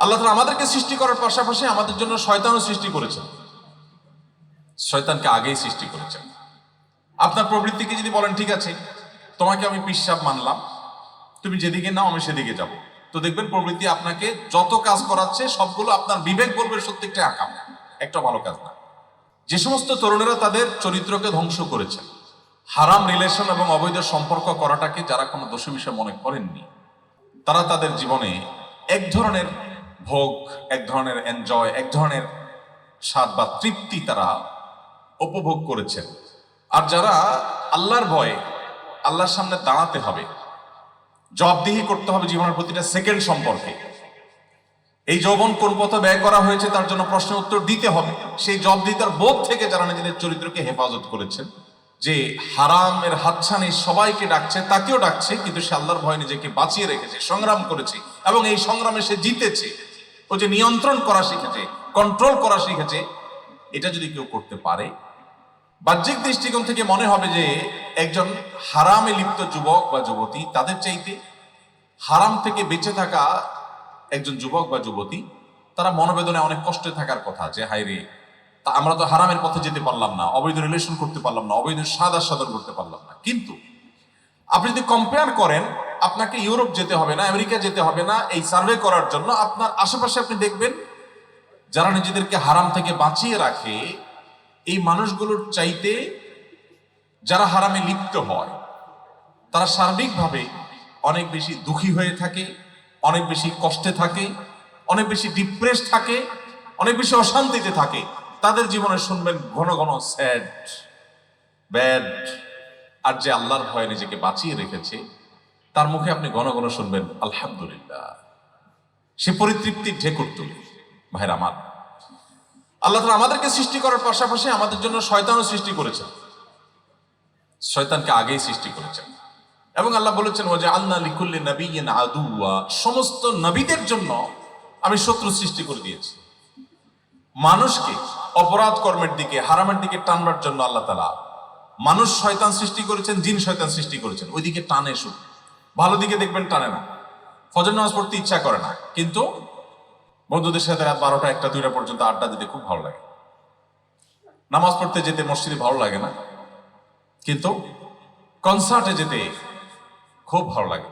আল্লাহ তাআলা আমাদেরকে সৃষ্টি করার পাশাপাশি আমাদের জন্য শয়তানও সৃষ্টি করেছেন। শয়তানকে আগেই সৃষ্টি করেছেন। আপনার প্রবৃত্তিকে যদি বলেন ঠিক আছে, তোমাকে আমি পিশাব মানলাম, তুমি যেদিকে নাও আমি সেদিকে যাব, তো দেখবেন প্রবৃত্তি আপনাকে যত কাজ করাচ্ছে সবগুলো আপনার বিবেক বলবে প্রত্যেকটা আকাম, একটা ভালো কাজ না। যে সমস্ত তরুণেরা তাদের চরিত্রকে ধ্বংস করেছেন, হারাম রিলেশন এবং অবৈধ সম্পর্ক করাটাকে যারা কোনো দোষী বিষয় মনে করেননি, তারা তাদের জীবনে এক ধরনের ভোগ, এক ধরনের এনজয়, এক ধরনের স্বাদ বা তৃপ্তি তারা উপভোগ করেছেন। আর যারা আল্লাহর ভয়ে আল্লাহর সামনে দাঁড়াতে হবে, জবাবদিহি করতে হবে জীবনের প্রতিটা সেকেন্ড সম্পর্কে, এই যৌবন কোন পথে ব্যয় করা হয়েছে তার জন্য প্রশ্নের উত্তর দিতে হবে, সেই জবাবদিহিতার বোধ থেকে যারা নিজেদের চরিত্রকে হেফাজত করেছেন, যে হারামের হাতছানি সবাইকে ডাকছে তাকেও ডাকছে, কিন্তু সে আল্লাহর ভয়ে নিজেকে বাঁচিয়ে রেখেছে, সংগ্রাম করেছে এবং এই সংগ্রামে সে জিতেছে, ও যে নিয়ন্ত্রণ করা শিখেছে, কন্ট্রোল করা শিখেছে, এটা যদি কেউ করতে পারে, বাহ্যিক দৃষ্টিকোণ থেকে মনে হবে যে একজন হারামে লিপ্ত যুবক বা যুবতী তাদের চাইতে হারাম থেকে বেঁচে থাকা একজন যুবক বা যুবতী, তারা মনোবেদনায় অনেক কষ্টে থাকার কথা, যে হায় রে, তা আমরা তো হারামের পথে যেতে পারলাম না, অবৈধ রিলেশন করতে পারলাম না, অবৈধ স্বাদ আস্বাদন করতে পারলাম না। কিন্তু আপনি যদি কম্পেয়ার করেন, আপনাকে ইউরোপ যেতে হবে না, আমেরিকা যেতে হবে না এই সার্ভে করার জন্য, আপনার আশেপাশে আপনি দেখবেন যারা নিজেদেরকে হারাম থেকে বাঁচিয়ে রাখে, এই মানুষগুলোর চাইতে যারা হারামে লিপ্ত হয় তারা সার্বিকভাবে অনেক বেশি দুঃখী হয়ে থাকে, অনেক বেশি কষ্টে থাকে, অনেক বেশি ডিপ্রেস থাকে, অনেক বেশি অশান্তিতে থাকে। তাদের জীবনে শুনবেন ঘন ঘন স্যাড, ব্যাড। আর যে আল্লাহর ভয়ে নিজেকে বাঁচিয়ে রেখেছে তার মুখে আপনি ঘন ঘন শুনবেন আলহামদুলিল্লাহ, সে পরিতৃপ্তির ঢেকুর তুলে। ভাইরা আমার, আল্লাহ তাআলা আমাদেরকে সৃষ্টি করার পাশাপাশি আমাদের জন্য শয়তানও সৃষ্টি করেছেন। শয়তানকে আগেই সৃষ্টি করেছেন এবং আল্লাহ বলেছেন ওয়া জাআলনা লিকুল্লি নাবিয়্যিন আদুওয়া, সমস্ত নবীদের জন্য আমি শত্রু সৃষ্টি করে দিয়েছি। মানুষকে অপরাধ কর্মের দিকে, হারামের দিকে টানবার জন্য আল্লাহ তাআলা মানুষ শয়তান সৃষ্টি করেছেন, জিন শয়তান সৃষ্টি করেছেন। ওইদিকে টানে, শুধু ভালো দিকে দেখবেন টানে না। ফজর নামাজ পড়তে ইচ্ছা করে না, কিন্তু বন্ধুদের সাথে রাত 12টা 1টা 2টা পর্যন্ত আড্ডা দিতে খুব ভালো লাগে। নামাজ পড়তে যেতে মসজিদে ভালো লাগে না, কিন্তু কনসার্টে যেতে খুব ভালো লাগে।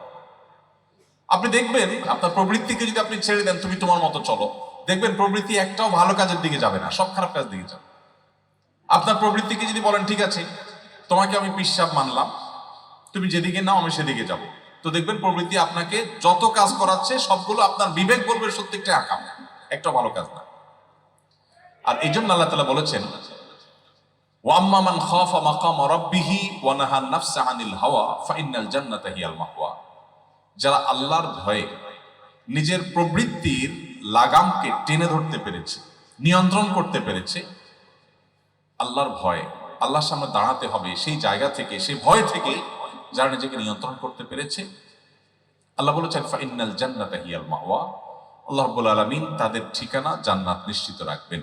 আপনি দেখবেন আপনার প্রবৃত্তিকে যদি আপনি ছেড়ে দেন, তুমি তোমার মতো চলো, দেখবেন প্রবৃত্তি একটাও ভালো কাজের দিকে যাবে না, সব খারাপ কাজের দিকে যাবে। আপনার প্রবৃত্তিকে যদি বলেন ঠিক আছে, তোমাকে আমি পিশাব মানলাম, তুমি যেদিকে নাও আমি সেদিকে যাব, তো দেখবেন প্রবৃত্তি আপনাকে যত কাজ করাচ্ছে সবগুলো আপনার বিবেক বলবে প্রত্যেকটা আকাম, একটা ভালো কাজ না। আর এই জন্য আল্লাহ তাআলা বলেছেন ওয়া আম্মা মান খাফা মাকামা রাব্বিহি ওয়া নাহা আন-নাফসা আনিল হাওয়া ফাইন্নাল জান্নাতা হিয়াল মাওয়া, যারা আল্লাহর ভয়ে নিজের প্রবৃত্তির লাগামকে টেনে ধরতে পেরেছে, নিয়ন্ত্রণ করতে পেরেছে, আল্লাহর ভয়ে আল্লাহর সামনে দাঁড়াতে হবে সেই জায়গা থেকে, সেই ভয় থেকে যারা নিজেকে নিয়ন্ত্রণ করতে পেরেছে, আল্লাহ বলেছেন ফাইন্নাল জান্নাতা হিয়াল মাওয়া, আল্লাহ রাব্বুল আলামিন তাদের ঠিকানা জান্নাত নিশ্চিত রাখবেন।